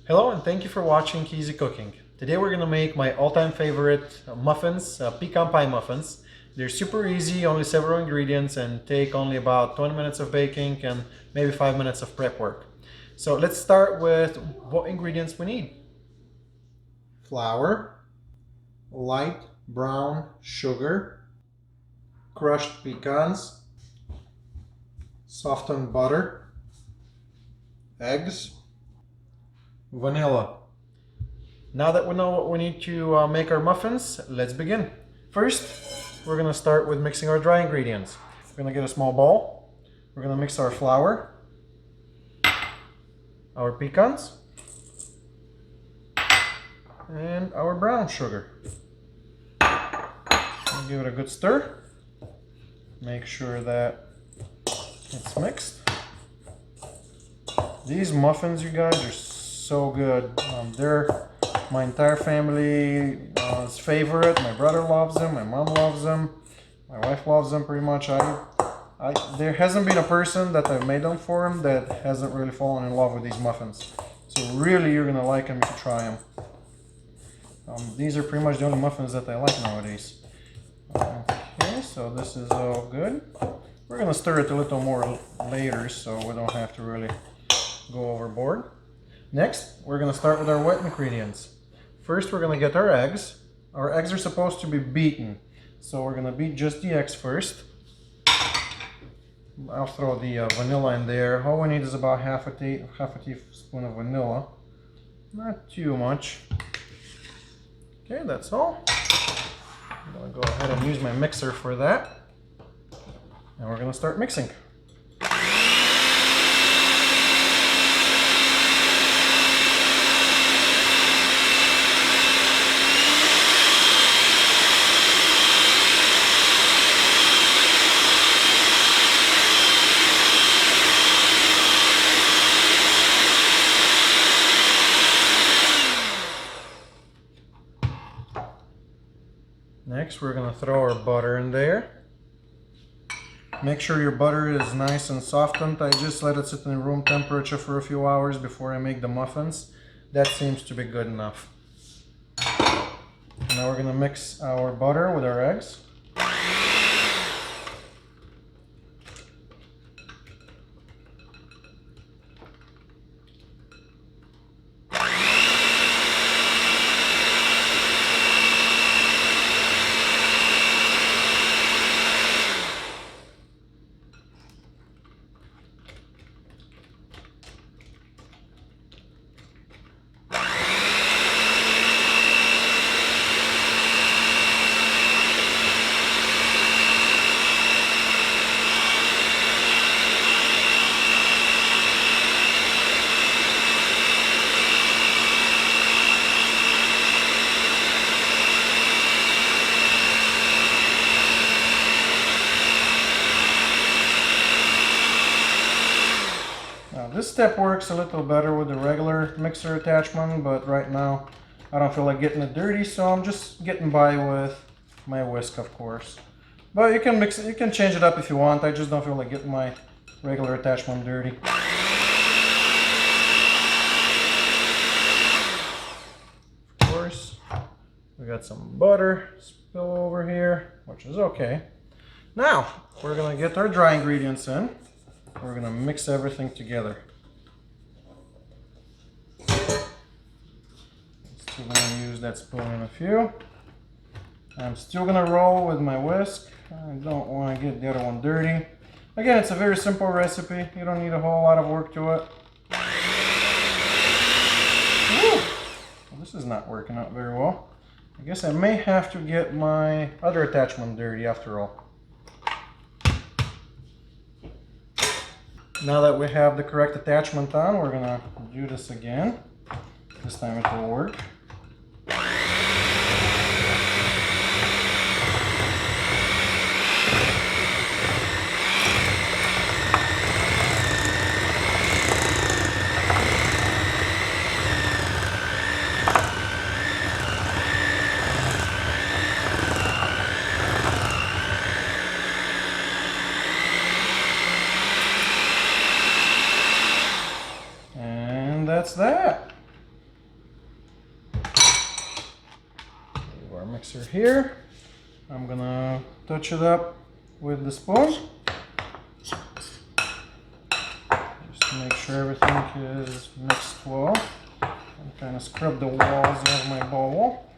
Hello and thank you for watching Easy Cooking. Today we're going to make my all-time favorite muffins, pecan pie muffins. They're super easy, only several ingredients, and take only about 20 minutes of baking and maybe 5 minutes of prep work. So let's start with what ingredients we need. Flour, light brown sugar, crushed pecans, softened butter, eggs, vanilla. Now that we know what we need to make our muffins, let's begin. First, we're going to start with mixing our dry ingredients. We're going to get a small bowl. We're going to mix our flour, our pecans, and our brown sugar. We'll give it a good stir. Make sure that it's mixed. These muffins, you guys, are so good. They're my entire family's favorite. My brother loves them, my mom loves them, my wife loves them pretty much. There hasn't been a person that I've made them for him that hasn't really fallen in love with these muffins. So really you're gonna like them if you try them. These are pretty much the only muffins that I like nowadays. Okay, so this is all good. We're gonna stir it a little more later so we don't have to really go overboard. Next, we're going to start with our wet ingredients. First, we're going to get our eggs. Our eggs are supposed to be beaten, so we're going to beat just the eggs first. I'll throw the vanilla in there. All we need is about half a teaspoon of vanilla. Not too much. Okay, that's all. I'm going to go ahead and use my mixer for that. And we're going to start mixing. Next, we're going to throw our butter in there. Make sure your butter is nice and softened. I just let it sit in room temperature for a few hours before I make the muffins. That seems to be good enough. Now we're going to mix our butter with our eggs. This step works a little better with the regular mixer attachment, but right now I don't feel like getting it dirty, so I'm just getting by with my whisk, of course. But you can mix it, you can change it up if you want. I just don't feel like getting my regular attachment dirty. Of course, we got some butter spill over here, which is okay. Now, we're gonna get our dry ingredients in. We're gonna mix everything together. Still gonna use that spoon in a few. I'm still gonna roll with my whisk. I don't want to get the other one dirty. Again, it's a very simple recipe. You don't need a whole lot of work to it. Well, this is not working out very well. I guess I may have to get my other attachment dirty after all. Now that we have the correct attachment on, we're gonna do this again. This time it will work. that's that. our mixer here. I'm gonna touch it up with the spoon. Just to make sure everything is mixed well. And kind of scrub the walls of my bowl.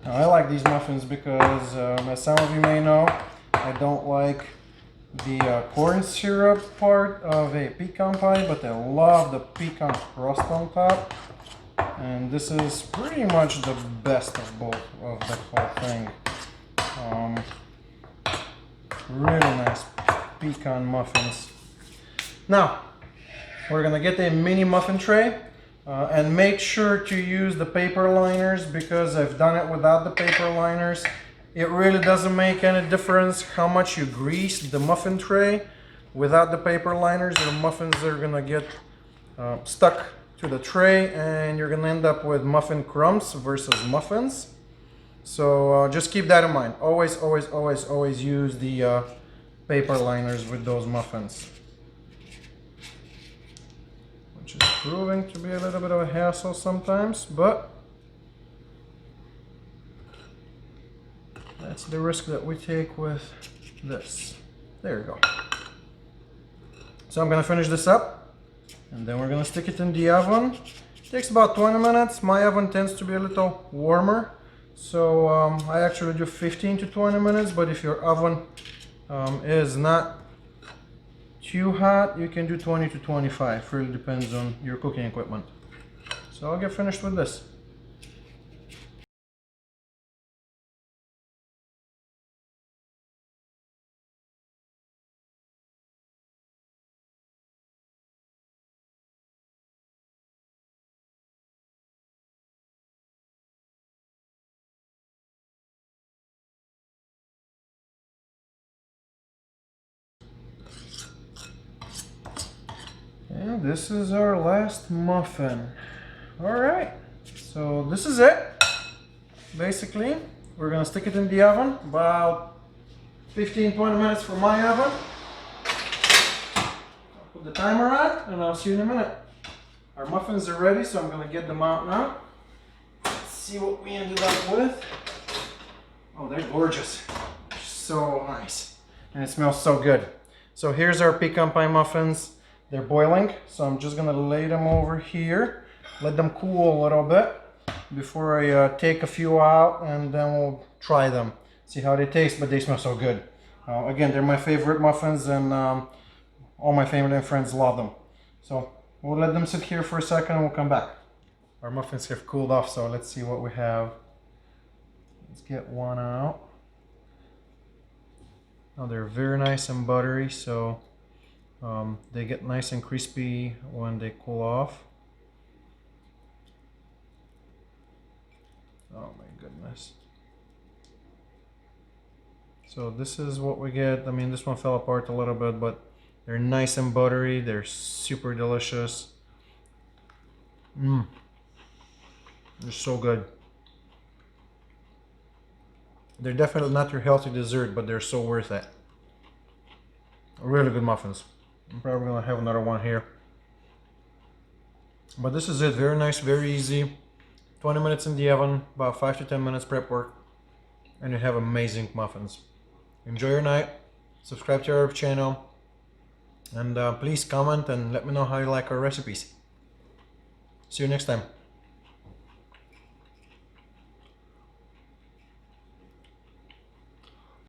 Now, I like these muffins because, as some of you may know, I don't like the corn syrup part of a pecan pie, but I love the pecan crust on top. And this is pretty much the best of both of the whole thing. Really nice pecan muffins. Now, we're gonna get a mini muffin tray. And make sure to use the paper liners, because I've done it without the paper liners. It really doesn't make any difference how much you grease the muffin tray. Without the paper liners, your muffins are gonna get stuck to the tray, and you're gonna end up with muffin crumbs versus muffins. So just keep that in mind. Always, always, always, always use the paper liners with those muffins. Which is proving to be a little bit of a hassle sometimes, but that's the risk that we take with this. There you go. So I'm gonna finish this up, and then we're gonna stick it in the oven. It takes about 20 minutes. My oven tends to be a little warmer, so I actually do 15 to 20 minutes, but if your oven is not too hot, you can do 20 to 25. Really depends on your cooking equipment. So I'll get finished with this. And this is our last muffin. Alright, so this is it. Basically, we're gonna stick it in the oven about 15-20 minutes for my oven. I'll put the timer on and I'll see you in a minute. Our muffins are ready, so I'm gonna get them out now. Let's see what we ended up with. Oh, they're gorgeous. So nice. And it smells so good. So here's our pecan pie muffins. They're boiling, so I'm just gonna lay them over here, let them cool a little bit before I take a few out, and then we'll try them, see how they taste. But they smell so good. Again, they're my favorite muffins, and all my family and friends love them. So we'll let them sit here for a second and we'll come back. Our muffins have cooled off, so let's see what we have. Let's get one out. Oh, they're very nice and buttery, so they get nice and crispy when they cool off. Oh my goodness. So this is what we get. I mean, this one fell apart a little bit, but they're nice and buttery. They're super delicious. They're so good. They're definitely not your healthy dessert, but they're so worth it. Really good muffins. I'm probably gonna have another one here. But this is it. Very nice, very easy. 20 minutes in the oven, about 5 to 10 minutes prep work, and you have amazing muffins. Enjoy your night. Subscribe to our channel, and please comment and let me know how you like our recipes. See you next time.